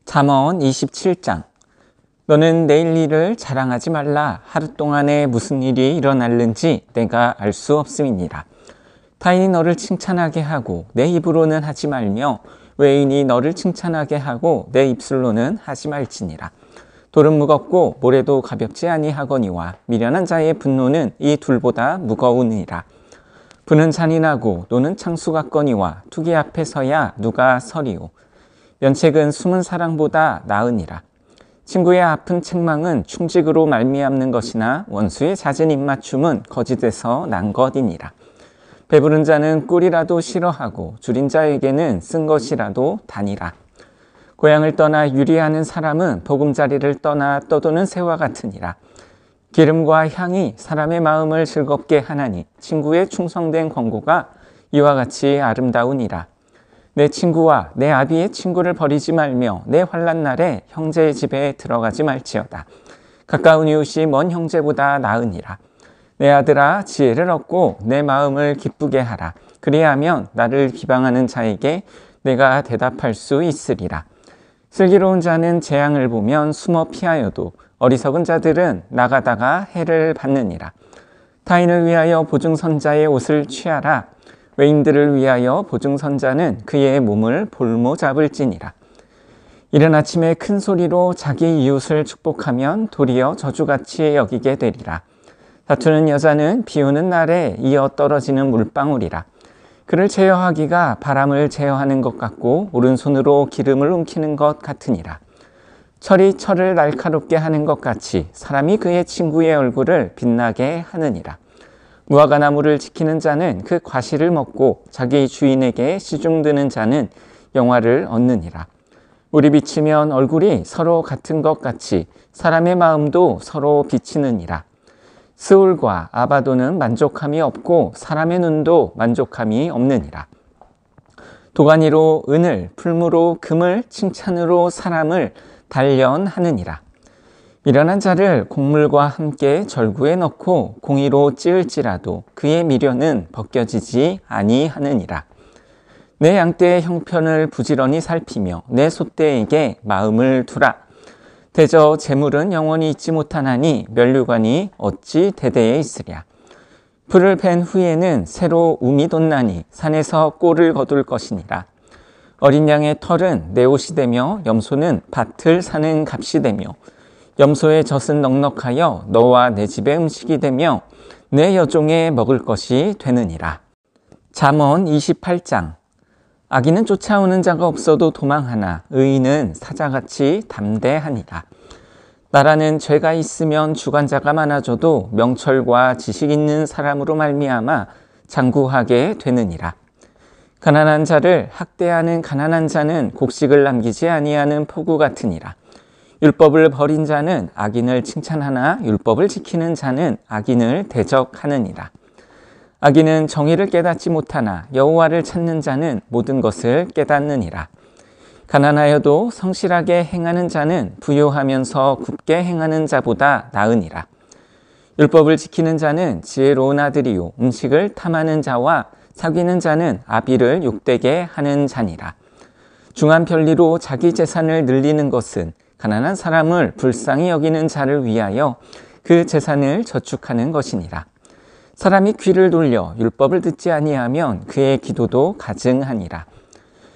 잠언 27장. 너는 내일 일을 자랑하지 말라. 하루 동안에 무슨 일이 일어날는지 내가 알 수 없음이니라. 타인이 너를 칭찬하게 하고 내 입으로는 하지 말며 외인이 너를 칭찬하게 하고 내 입술로는 하지 말지니라. 돌은 무겁고 모래도 가볍지 아니하거니와 미련한 자의 분노는 이 둘보다 무거우니라. 부는 잔인하고 노는 창수 같거니와 투기 앞에 서야 누가 서리오. 연책은 숨은 사랑보다 나으니라. 친구의 아픈 책망은 충직으로 말미암는 것이나 원수의 잦은 입맞춤은 거짓에서 난 것이니라. 배부른 자는 꿀이라도 싫어하고 줄인 자에게는 쓴 것이라도 다니라. 고향을 떠나 유리하는 사람은 보금자리를 떠나 떠도는 새와 같으니라. 기름과 향이 사람의 마음을 즐겁게 하나니 친구의 충성된 권고가 이와 같이 아름다우니라. 내 친구와 내 아비의 친구를 버리지 말며 내 환난 날에 형제의 집에 들어가지 말지어다. 가까운 이웃이 먼 형제보다 나으니라. 내 아들아, 지혜를 얻고 내 마음을 기쁘게 하라. 그리하면 나를 비방하는 자에게 내가 대답할 수 있으리라. 슬기로운 자는 재앙을 보면 숨어 피하여도 어리석은 자들은 나가다가 해를 받느니라. 타인을 위하여 보증선자의 옷을 취하라. 외인들을 위하여 보증선자는 그의 몸을 볼모 잡을지니라. 이른 아침에 큰 소리로 자기 이웃을 축복하면 도리어 저주같이 여기게 되리라. 다투는 여자는 비 오는 날에 이어 떨어지는 물방울이라. 그를 제어하기가 바람을 제어하는 것 같고 오른손으로 기름을 움키는 것 같으니라. 철이 철을 날카롭게 하는 것 같이 사람이 그의 친구의 얼굴을 빛나게 하느니라. 무화과 나무를 지키는 자는 그 과실을 먹고 자기 주인에게 시중드는 자는 영화를 얻느니라. 물이 비치면 얼굴이 서로 같은 것 같이 사람의 마음도 서로 비치느니라. 스울과 아바도는 만족함이 없고 사람의 눈도 만족함이 없느니라. 도가니로 은을, 풀무로 금을, 칭찬으로 사람을 단련하느니라. 미련한 자를 곡물과 함께 절구에 넣고 공의로 찌을지라도 그의 미련은 벗겨지지 아니하느니라. 내 양떼의 형편을 부지런히 살피며 내 소떼에게 마음을 두라. 대저 재물은 영원히 있지 못하나니 면류관이 어찌 대대에 있으랴. 풀을 벤 후에는 새로 움이 돋나니 산에서 꼴을 거둘 것이니라. 어린 양의 털은 내 옷이 되며 염소는 밭을 사는 값이 되며 염소의 젖은 넉넉하여 너와 내 집의 음식이 되며 내 여종의 먹을 것이 되느니라. 잠언 28장. 악인은 쫓아오는 자가 없어도 도망하나 의인은 사자같이 담대하니라. 나라는 죄가 있으면 주관자가 많아져도 명철과 지식 있는 사람으로 말미암아 장구하게 되느니라. 가난한 자를 학대하는 가난한 자는 곡식을 남기지 아니하는 포구 같으니라. 율법을 버린 자는 악인을 칭찬하나 율법을 지키는 자는 악인을 대적하느니라. 악인은 정의를 깨닫지 못하나 여호와를 찾는 자는 모든 것을 깨닫느니라. 가난하여도 성실하게 행하는 자는 부요하면서 굽게 행하는 자보다 나으니라. 율법을 지키는 자는 지혜로운 아들이요 음식을 탐하는 자와 사귀는 자는 아비를 욕되게 하는 자니라. 중한 편리로 자기 재산을 늘리는 것은 가난한 사람을 불쌍히 여기는 자를 위하여 그 재산을 저축하는 것이니라. 사람이 귀를 돌려 율법을 듣지 아니하면 그의 기도도 가증하니라.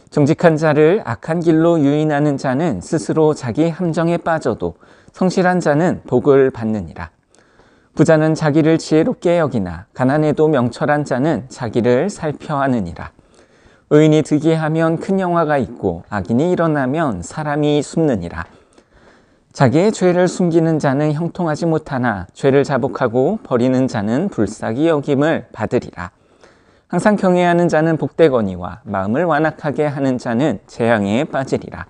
정직한 자를 악한 길로 유인하는 자는 스스로 자기 함정에 빠져도 성실한 자는 복을 받느니라. 부자는 자기를 지혜롭게 여기나 가난해도 명철한 자는 자기를 살펴하느니라. 의인이 득이하면 큰 영화가 있고 악인이 일어나면 사람이 숨느니라. 자기의 죄를 숨기는 자는 형통하지 못하나 죄를 자복하고 버리는 자는 불쌍히 여김을 받으리라. 항상 경외하는 자는 복되거니와 마음을 완악하게 하는 자는 재앙에 빠지리라.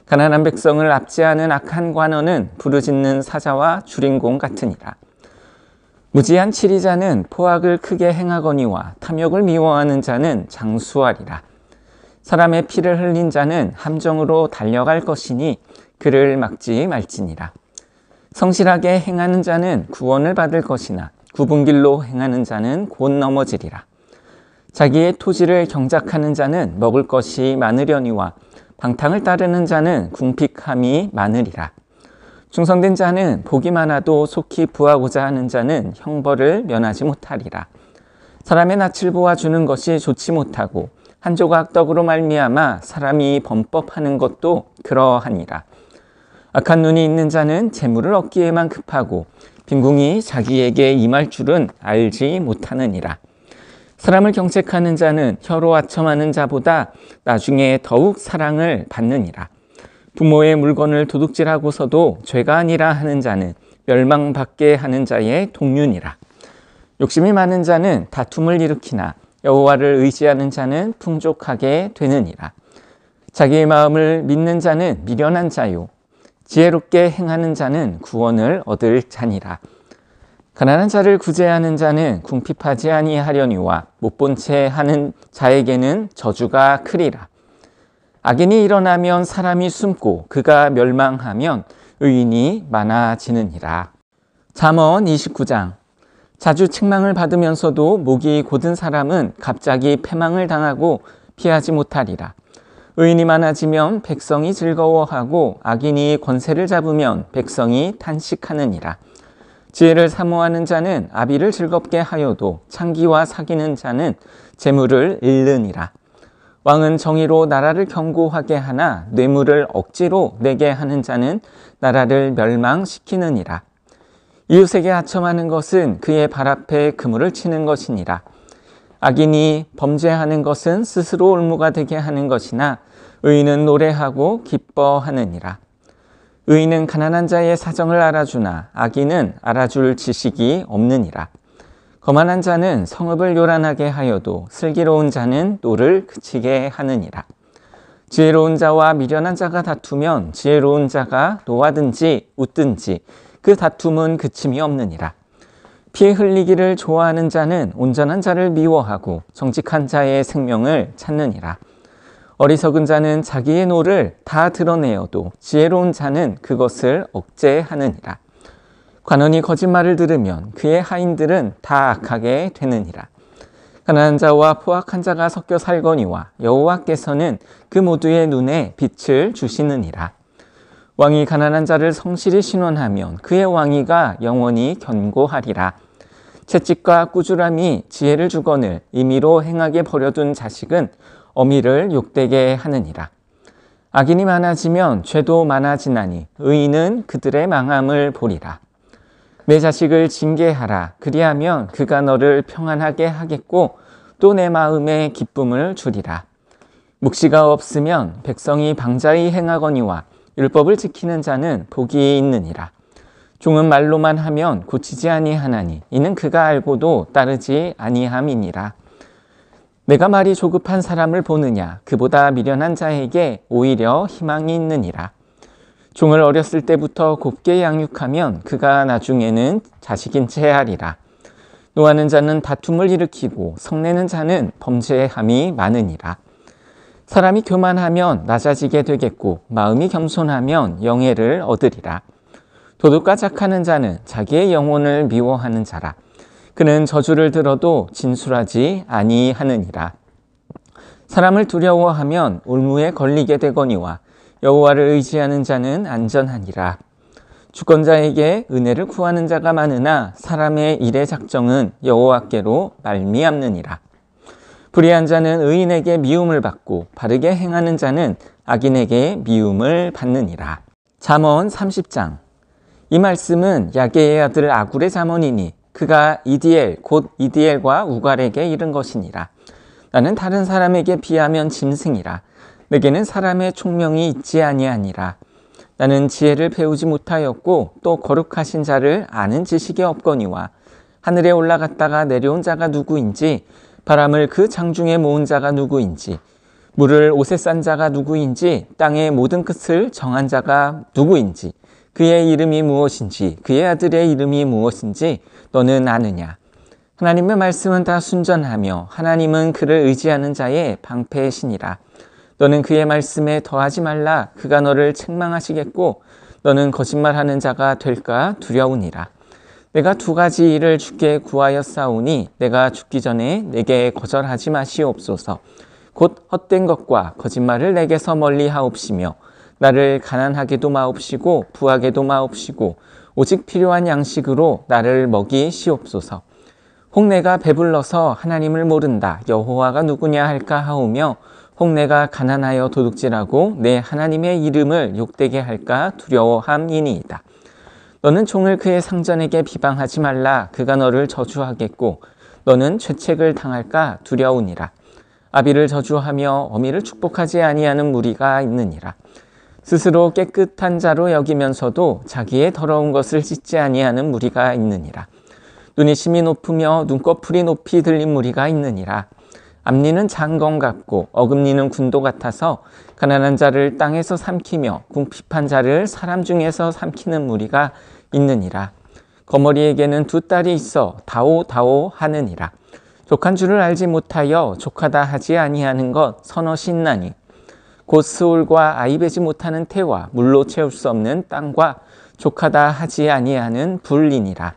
가난한 백성을 압제하는 악한 관원은 부르짖는 사자와 주린공 같으니라. 무지한 치리자는 포악을 크게 행하거니와 탐욕을 미워하는 자는 장수하리라. 사람의 피를 흘린 자는 함정으로 달려갈 것이니 그를 막지 말지니라. 성실하게 행하는 자는 구원을 받을 것이나 굽은 길로 행하는 자는 곧 넘어지리라. 자기의 토지를 경작하는 자는 먹을 것이 많으려니와 방탕을 따르는 자는 궁핍함이 많으리라. 충성된 자는 복이 많아도 속히 부하고자 하는 자는 형벌을 면하지 못하리라. 사람의 낯을 보아주는 것이 좋지 못하고 한 조각 떡으로 말미암아 사람이 범법하는 것도 그러하니라. 악한 눈이 있는 자는 재물을 얻기에만 급하고 빈궁이 자기에게 임할 줄은 알지 못하느니라. 사람을 경책하는 자는 혀로 아첨하는 자보다 나중에 더욱 사랑을 받느니라. 부모의 물건을 도둑질하고서도 죄가 아니라 하는 자는 멸망받게 하는 자의 동류니라. 욕심이 많은 자는 다툼을 일으키나 여호와를 의지하는 자는 풍족하게 되느니라. 자기의 마음을 믿는 자는 미련한 자요 지혜롭게 행하는 자는 구원을 얻을 자니라. 가난한 자를 구제하는 자는 궁핍하지 아니하려니와 못본 채 하는 자에게는 저주가 크리라. 악인이 일어나면 사람이 숨고 그가 멸망하면 의인이 많아지느니라. 잠언 29장. 자주 책망을 받으면서도 목이 곧은 사람은 갑자기 패망을 당하고 피하지 못하리라. 의인이 많아지면 백성이 즐거워하고 악인이 권세를 잡으면 백성이 탄식하느니라. 지혜를 사모하는 자는 아비를 즐겁게 하여도 창기와 사귀는 자는 재물을 잃느니라. 왕은 정의로 나라를 견고하게 하나 뇌물을 억지로 내게 하는 자는 나라를 멸망시키느니라. 이웃에게 하청하는 것은 그의 발 앞에 그물을 치는 것이니라. 악인이 범죄하는 것은 스스로 올무가 되게 하는 것이나 의인은 노래하고 기뻐하느니라. 의인은 가난한 자의 사정을 알아주나 악인은 알아줄 지식이 없느니라. 거만한 자는 성읍을 요란하게 하여도 슬기로운 자는 노를 그치게 하느니라. 지혜로운 자와 미련한 자가 다투면 지혜로운 자가 노하든지 웃든지 그 다툼은 그침이 없느니라. 피 흘리기를 좋아하는 자는 온전한 자를 미워하고 정직한 자의 생명을 찾느니라. 어리석은 자는 자기의 노를 다 드러내어도 지혜로운 자는 그것을 억제하느니라. 관원이 거짓말을 들으면 그의 하인들은 다 악하게 되느니라. 가난한 자와 포악한 자가 섞여 살거니와 여호와께서는 그 모두의 눈에 빛을 주시느니라. 왕이 가난한 자를 성실히 신원하면 그의 왕위가 영원히 견고하리라. 채찍과 꾸지람이 지혜를 주거늘 임의로 행하게 버려둔 자식은 어미를 욕되게 하느니라. 악인이 많아지면 죄도 많아지나니 의인은 그들의 망함을 보리라. 내 자식을 징계하라. 그리하면 그가 너를 평안하게 하겠고 또 내 마음에 기쁨을 주리라. 묵시가 없으면 백성이 방자히 행하거니와 율법을 지키는 자는 복이 있느니라. 종은 말로만 하면 고치지 아니하나니 이는 그가 알고도 따르지 아니함이니라. 내가 말이 조급한 사람을 보느냐? 그보다 미련한 자에게 오히려 희망이 있느니라. 종을 어렸을 때부터 곱게 양육하면 그가 나중에는 자식인 채 하리라. 노하는 자는 다툼을 일으키고 성내는 자는 범죄함이 많으니라. 사람이 교만하면 낮아지게 되겠고 마음이 겸손하면 영예를 얻으리라. 도둑과 착하는 자는 자기의 영혼을 미워하는 자라. 그는 저주를 들어도 진술하지 아니하느니라. 사람을 두려워하면 올무에 걸리게 되거니와 여호와를 의지하는 자는 안전하니라. 주권자에게 은혜를 구하는 자가 많으나 사람의 일의 작정은 여호와께로 말미암느니라. 불의한 자는 의인에게 미움을 받고 바르게 행하는 자는 악인에게 미움을 받느니라. 잠언 30장. 이 말씀은 야게의 아들 아굴의 잠언이니 그가 이디엘 곧 이디엘과 우갈에게 이른 것이니라. 나는 다른 사람에게 비하면 짐승이라. 내게는 사람의 총명이 있지 아니하니라. 나는 지혜를 배우지 못하였고 또 거룩하신 자를 아는 지식이 없거니와 하늘에 올라갔다가 내려온 자가 누구인지 바람을 그 장중에 모은 자가 누구인지 물을 옷에 싼 자가 누구인지 땅의 모든 끝을 정한 자가 누구인지 그의 이름이 무엇인지 그의 아들의 이름이 무엇인지 너는 아느냐? 하나님의 말씀은 다 순전하며 하나님은 그를 의지하는 자의 방패이시니라. 너는 그의 말씀에 더하지 말라. 그가 너를 책망하시겠고 너는 거짓말하는 자가 될까 두려우니라. 내가 두 가지 일을 주께 구하였사오니 내가 죽기 전에 내게 거절하지 마시옵소서. 곧 헛된 것과 거짓말을 내게서 멀리 하옵시며 나를 가난하게도 마옵시고 부하게도 마옵시고 오직 필요한 양식으로 나를 먹이시옵소서. 혹 내가 배불러서 하나님을 모른다 여호와가 누구냐 할까 하오며 혹 내가 가난하여 도둑질하고 내 하나님의 이름을 욕되게 할까 두려워함이니이다. 너는 종을 그의 상전에게 비방하지 말라. 그가 너를 저주하겠고 너는 죄책을 당할까 두려우니라. 아비를 저주하며 어미를 축복하지 아니하는 무리가 있느니라. 스스로 깨끗한 자로 여기면서도 자기의 더러운 것을 씻지 아니하는 무리가 있느니라. 눈이 심히 높으며 눈꺼풀이 높이 들린 무리가 있느니라. 앞니는 장검 같고 어금니는 군도 같아서 가난한 자를 땅에서 삼키며 궁핍한 자를 사람 중에서 삼키는 무리가 있느니라. 거머리에게는 두 딸이 있어 다오다오 하느니라. 족한 줄을 알지 못하여 족하다 하지 아니하는 것 서너시 있나니 곧 스올과 아이 베지 못하는 태와 물로 채울 수 없는 땅과 족하다 하지 아니하는 불이니라.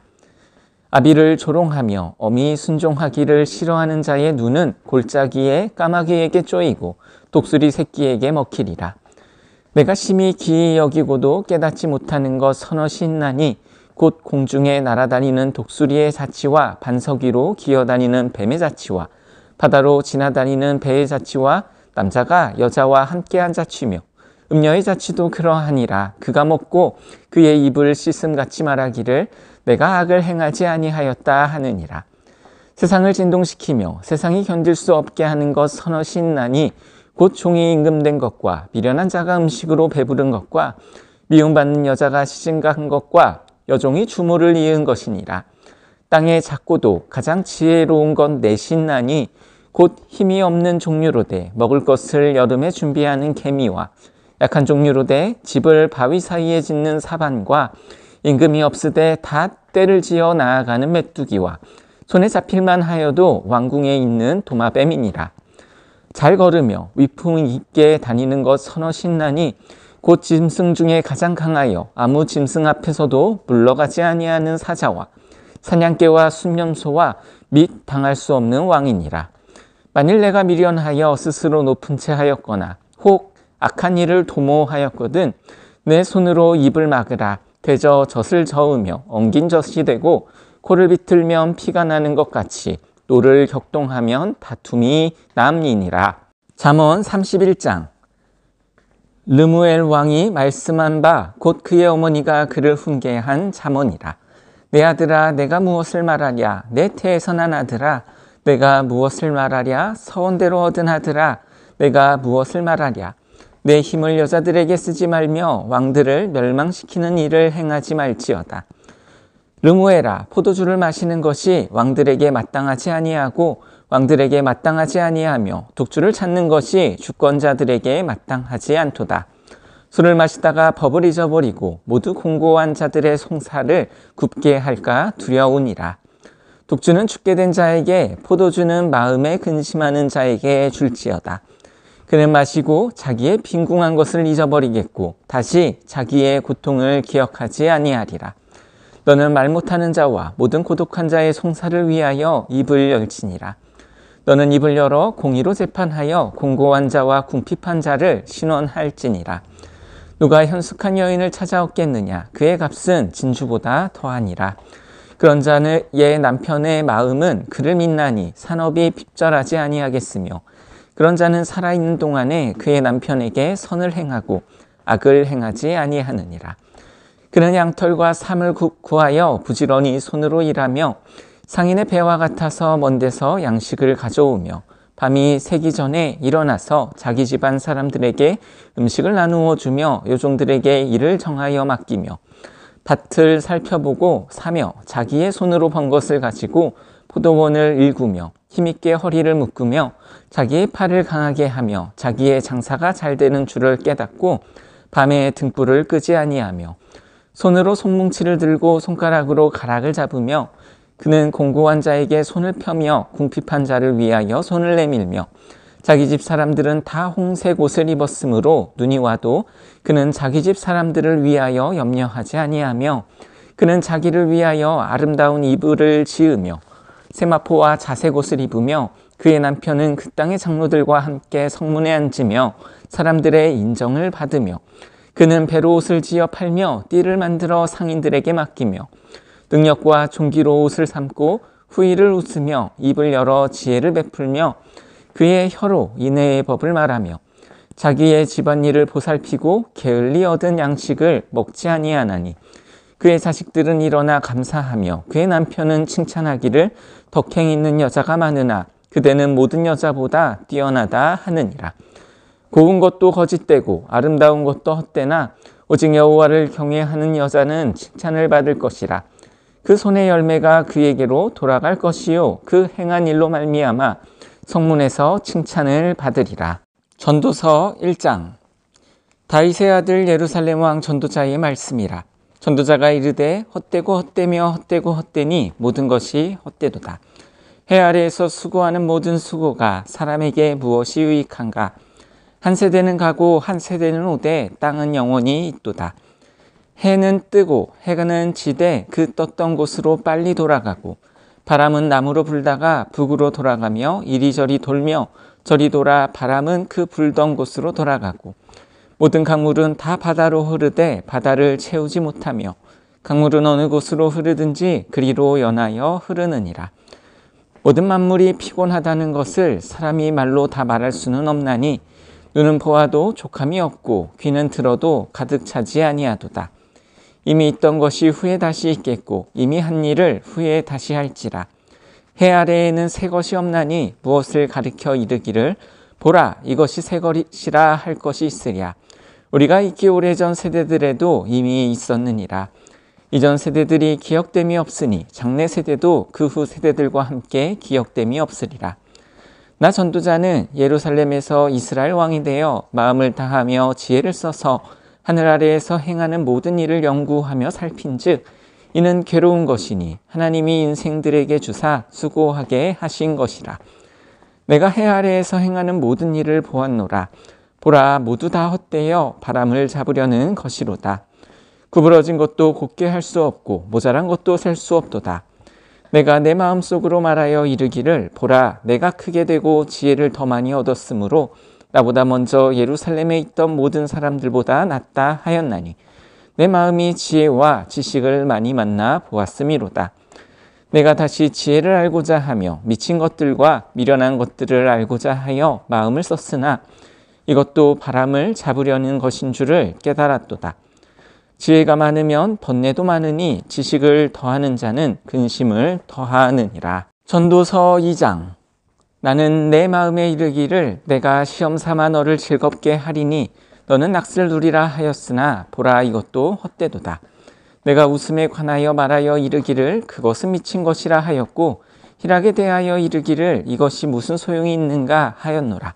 아비를 조롱하며 어미 순종하기를 싫어하는 자의 눈은 골짜기에 까마귀에게 쪼이고 독수리 새끼에게 먹히리라. 내가 심히 기이 여기고도 깨닫지 못하는 것 서너시 있나니 곧 공중에 날아다니는 독수리의 자치와 반석 위로 기어다니는 뱀의 자치와 바다로 지나다니는 배의 자치와 남자가 여자와 함께한 자치며 음녀의 자치도 그러하니라. 그가 먹고 그의 입을 씻음같이 말하기를 내가 악을 행하지 아니하였다 하느니라. 세상을 진동시키며 세상이 견딜 수 없게 하는 것 서너시 있나니 곧 종이 임금된 것과 미련한 자가 음식으로 배부른 것과 미움받는 여자가 시집간 것과 여종이 주모를 이은 것이니라. 땅의 작고도 가장 지혜로운 건 넷이 있나니 곧 힘이 없는 종류로되 먹을 것을 여름에 준비하는 개미와 약한 종류로되 집을 바위 사이에 짓는 사반과 임금이 없으되 다 때를 지어 나아가는 메뚜기와 손에 잡힐만 하여도 왕궁에 있는 도마뱀이니라. 잘 걸으며 위풍 있게 다니는 것 서너시 있나니 곧 짐승 중에 가장 강하여 아무 짐승 앞에서도 물러가지 아니하는 사자와 사냥개와 순념소와 및 당할 수 없는 왕이니라. 만일 내가 미련하여 스스로 높은 채 하였거나 혹 악한 일을 도모하였거든 내 손으로 입을 막으라. 대저 젖을 저으며 엉긴 젖이 되고 코를 비틀면 피가 나는 것 같이 노를 격동하면 다툼이 남이니라. 잠언 31장. 르무엘 왕이 말씀한 바 곧 그의 어머니가 그를 훈계한 잠언이라. 내 아들아 내가 무엇을 말하랴. 내 태에서 난 아들아 내가 무엇을 말하랴. 서원대로 얻은 아들아 내가 무엇을 말하랴. 내 힘을 여자들에게 쓰지 말며 왕들을 멸망시키는 일을 행하지 말지어다. 르무엘아 포도주를 마시는 것이 왕들에게 마땅하지 아니하고 왕들에게 마땅하지 아니하며 독주를 찾는 것이 주권자들에게 마땅하지 않도다. 술을 마시다가 법을 잊어버리고 모두 공고한 자들의 송사를 굽게 할까 두려우니라. 독주는 죽게 된 자에게 포도주는 마음에 근심하는 자에게 줄지어다. 그는 마시고 자기의 빈궁한 것을 잊어버리겠고 다시 자기의 고통을 기억하지 아니하리라. 너는 말 못하는 자와 모든 고독한 자의 송사를 위하여 입을 열지니라. 너는 입을 열어 공의로 재판하여 공고한 자와 궁핍한 자를 신원할지니라. 누가 현숙한 여인을 찾아왔겠느냐. 그의 값은 진주보다 더하니라. 그런 자의 남편의 마음은 그를 믿나니 산업이 핍절하지 아니하겠으며 그런 자는 살아있는 동안에 그의 남편에게 선을 행하고 악을 행하지 아니하느니라. 그는 양털과 삼을 구하여 부지런히 손으로 일하며 상인의 배와 같아서 먼 데서 양식을 가져오며 밤이 새기 전에 일어나서 자기 집안 사람들에게 음식을 나누어 주며 요종들에게 일을 정하여 맡기며 밭을 살펴보고 사며 자기의 손으로 번 것을 가지고 포도원을 일구며 힘있게 허리를 묶으며 자기의 팔을 강하게 하며 자기의 장사가 잘 되는 줄을 깨닫고 밤에 등불을 끄지 아니하며 손으로 손뭉치를 들고 손가락으로 가락을 잡으며 그는 공고한 자에게 손을 펴며 궁핍한 자를 위하여 손을 내밀며 자기 집 사람들은 다 홍색 옷을 입었으므로 눈이 와도 그는 자기 집 사람들을 위하여 염려하지 아니하며 그는 자기를 위하여 아름다운 이불을 지으며 세마포와 자색 옷을 입으며 그의 남편은 그 땅의 장로들과 함께 성문에 앉으며 사람들의 인정을 받으며 그는 배로 옷을 지어 팔며 띠를 만들어 상인들에게 맡기며 능력과 종기로 옷을 삼고 후일을 웃으며 입을 열어 지혜를 베풀며 그의 혀로 인애의 법을 말하며 자기의 집안일을 보살피고 게을리 얻은 양식을 먹지 아니하나니 그의 자식들은 일어나 감사하며 그의 남편은 칭찬하기를 덕행 있는 여자가 많으나 그대는 모든 여자보다 뛰어나다 하느니라. 고운 것도 거짓되고 아름다운 것도 헛되나 오직 여호와를 경외하는 여자는 칭찬을 받을 것이라. 그 손의 열매가 그에게로 돌아갈 것이요 그 행한 일로 말미암아 성문에서 칭찬을 받으리라. 전도서 1장. 다윗의 아들 예루살렘 왕 전도자의 말씀이라. 전도자가 이르되 헛되고 헛되며 헛되고 헛되니 모든 것이 헛되도다. 해 아래에서 수고하는 모든 수고가 사람에게 무엇이 유익한가? 한 세대는 가고 한 세대는 오되 땅은 영원히 있도다. 해는 뜨고 해가는 지되 그 떴던 곳으로 빨리 돌아가고 바람은 남으로 불다가 북으로 돌아가며 이리저리 돌며 저리 돌아 바람은 그 불던 곳으로 돌아가고 모든 강물은 다 바다로 흐르되 바다를 채우지 못하며 강물은 어느 곳으로 흐르든지 그리로 연하여 흐르느니라. 모든 만물이 피곤하다는 것을 사람이 말로 다 말할 수는 없나니 눈은 보아도 족함이 없고 귀는 들어도 가득 차지 아니하도다. 이미 있던 것이 후에 다시 있겠고 이미 한 일을 후에 다시 할지라. 해 아래에는 새 것이 없나니 무엇을 가리켜 이르기를 보라 이것이 새 것이라 할 것이 있으랴. 우리가 있기 오래전 세대들에도 이미 있었느니라. 이전 세대들이 기억됨이 없으니 장래 세대도 그 후 세대들과 함께 기억됨이 없으리라. 나 전도자는 예루살렘에서 이스라엘 왕이 되어 마음을 다하며 지혜를 써서 하늘 아래에서 행하는 모든 일을 연구하며 살핀즉 이는 괴로운 것이니 하나님이 인생들에게 주사 수고하게 하신 것이라. 내가 해 아래에서 행하는 모든 일을 보았노라. 보라 모두 다 헛되어 바람을 잡으려는 것이로다. 구부러진 것도 곧게 할 수 없고 모자란 것도 셀 수 없도다. 내가 내 마음속으로 말하여 이르기를 보라 내가 크게 되고 지혜를 더 많이 얻었으므로 나보다 먼저 예루살렘에 있던 모든 사람들보다 낫다 하였나니 내 마음이 지혜와 지식을 많이 만나 보았음이로다. 내가 다시 지혜를 알고자 하며 미친 것들과 미련한 것들을 알고자 하여 마음을 썼으나 이것도 바람을 잡으려는 것인 줄을 깨달았도다. 지혜가 많으면 번뇌도 많으니 지식을 더하는 자는 근심을 더하느니라. 전도서 2장. 나는 내 마음에 이르기를 내가 시험 삼아 너를 즐겁게 하리니 너는 낚시를 누리라 하였으나 보라 이것도 헛되도다. 내가 웃음에 관하여 말하여 이르기를 그것은 미친 것이라 하였고 희락에 대하여 이르기를 이것이 무슨 소용이 있는가 하였노라.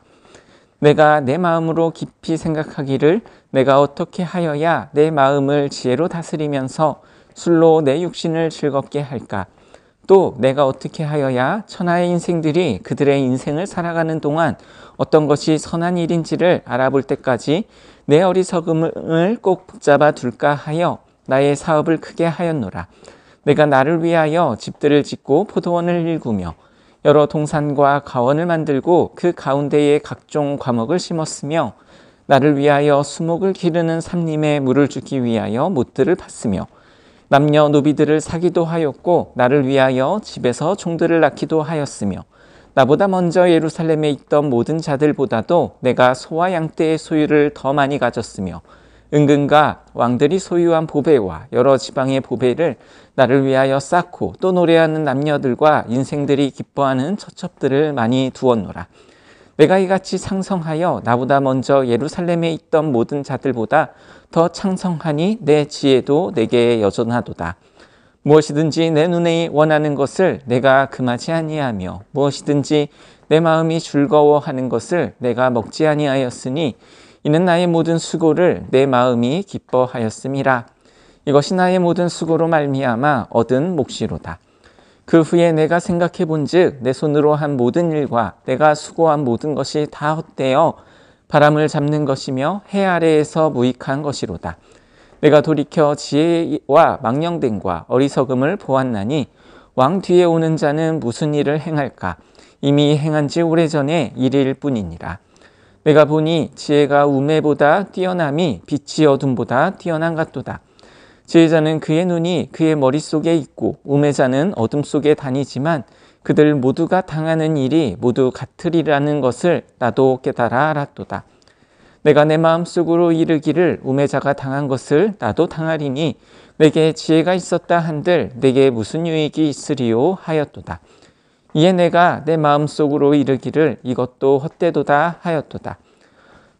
내가 내 마음으로 깊이 생각하기를 내가 어떻게 하여야 내 마음을 지혜로 다스리면서 술로 내 육신을 즐겁게 할까? 또 내가 어떻게 하여야 천하의 인생들이 그들의 인생을 살아가는 동안 어떤 것이 선한 일인지를 알아볼 때까지 내 어리석음을 꼭 붙잡아 둘까 하여 나의 사업을 크게 하였노라. 내가 나를 위하여 집들을 짓고 포도원을 일구며 여러 동산과 가원을 만들고 그 가운데에 각종 과목을 심었으며 나를 위하여 수목을 기르는 삼림에 물을 주기 위하여 못들을 팠으며 남녀 노비들을 사기도 하였고 나를 위하여 집에서 종들을 낳기도 하였으며 나보다 먼저 예루살렘에 있던 모든 자들보다도 내가 소와 양떼의 소유를 더 많이 가졌으며 은근과 왕들이 소유한 보배와 여러 지방의 보배를 나를 위하여 쌓고 또 노래하는 남녀들과 인생들이 기뻐하는 처첩들을 많이 두었노라. 내가 이같이 창성하여 나보다 먼저 예루살렘에 있던 모든 자들보다 더 창성하니 내 지혜도 내게 여전하도다. 무엇이든지 내 눈에 원하는 것을 내가 금하지 아니하며 무엇이든지 내 마음이 즐거워하는 것을 내가 먹지 아니하였으니 이는 나의 모든 수고를 내 마음이 기뻐하였음이라. 이것이 나의 모든 수고로 말미암아 얻은 몫이로다. 그 후에 내가 생각해 본즉 내 손으로 한 모든 일과 내가 수고한 모든 것이 다 헛되어 바람을 잡는 것이며 해 아래에서 무익한 것이로다. 내가 돌이켜 지혜와 망령됨과 어리석음을 보았나니 왕 뒤에 오는 자는 무슨 일을 행할까? 이미 행한 지 오래전의 일일 뿐이니라. 내가 보니 지혜가 우매보다 뛰어남이 빛이 어둠보다 뛰어난 같도다. 지혜자는 그의 눈이 그의 머릿속에 있고 우매자는 어둠 속에 다니지만 그들 모두가 당하는 일이 모두 같으리라는 것을 나도 깨달아 알았도다. 내가 내 마음속으로 이르기를 우매자가 당한 것을 나도 당하리니 내게 지혜가 있었다 한들 내게 무슨 유익이 있으리요 하였도다. 이에 내가 내 마음속으로 이르기를 이것도 헛되도다 하였도다.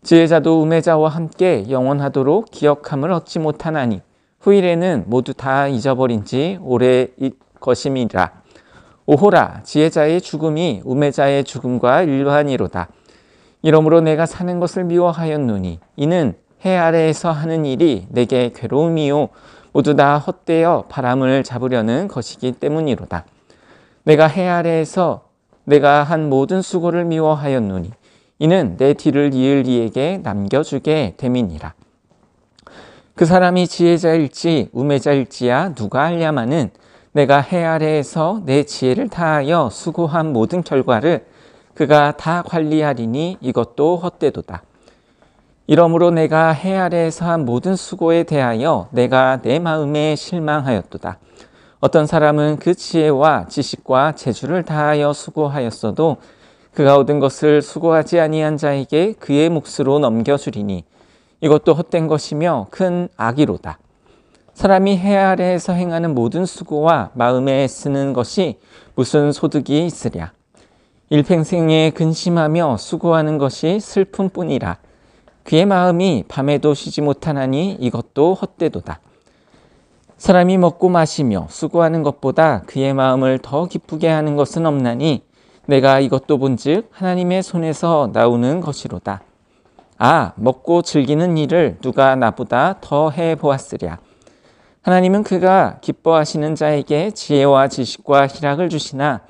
지혜자도 우매자와 함께 영원하도록 기억함을 얻지 못하나니 후일에는 모두 다 잊어버린 지 오래일 것임이라. 오호라, 지혜자의 죽음이 우매자의 죽음과 일환이로다. 이러므로 내가 사는 것을 미워하였노니 이는 해 아래에서 하는 일이 내게 괴로움이요 모두 다 헛되어 바람을 잡으려는 것이기 때문이로다. 내가 해 아래에서 내가 한 모든 수고를 미워하였노니 이는 내 뒤를 이을 이에게 남겨주게 됨이니라. 그 사람이 지혜자일지 우매자일지야 누가 알랴마는 내가 해 아래에서 내 지혜를 다하여 수고한 모든 결과를 그가 다 관리하리니 이것도 헛되도다. 이러므로 내가 해 아래에서 한 모든 수고에 대하여 내가 내 마음에 실망하였도다. 어떤 사람은 그 지혜와 지식과 재주를 다하여 수고하였어도 그가 얻은 것을 수고하지 아니한 자에게 그의 몫으로 넘겨주리니 이것도 헛된 것이며 큰 악이로다. 사람이 해 아래에서 행하는 모든 수고와 마음에 쓰는 것이 무슨 소득이 있으랴. 일평생에 근심하며 수고하는 것이 슬픔뿐이라. 그의 마음이 밤에도 쉬지 못하나니 이것도 헛되도다. 사람이 먹고 마시며 수고하는 것보다 그의 마음을 더 기쁘게 하는 것은 없나니 내가 이것도 본즉 하나님의 손에서 나오는 것이로다. 아, 먹고 즐기는 일을 누가 나보다 더 해보았으랴. 하나님은 그가 기뻐하시는 자에게 지혜와 지식과 희락을 주시나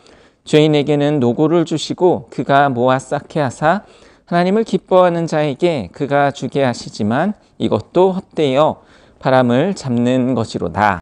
죄인에게는 노고를 주시고 그가 모아 쌓게 하사 하나님을 기뻐하는 자에게 그가 주게 하시지만 이것도 헛되어 바람을 잡는 것이로다.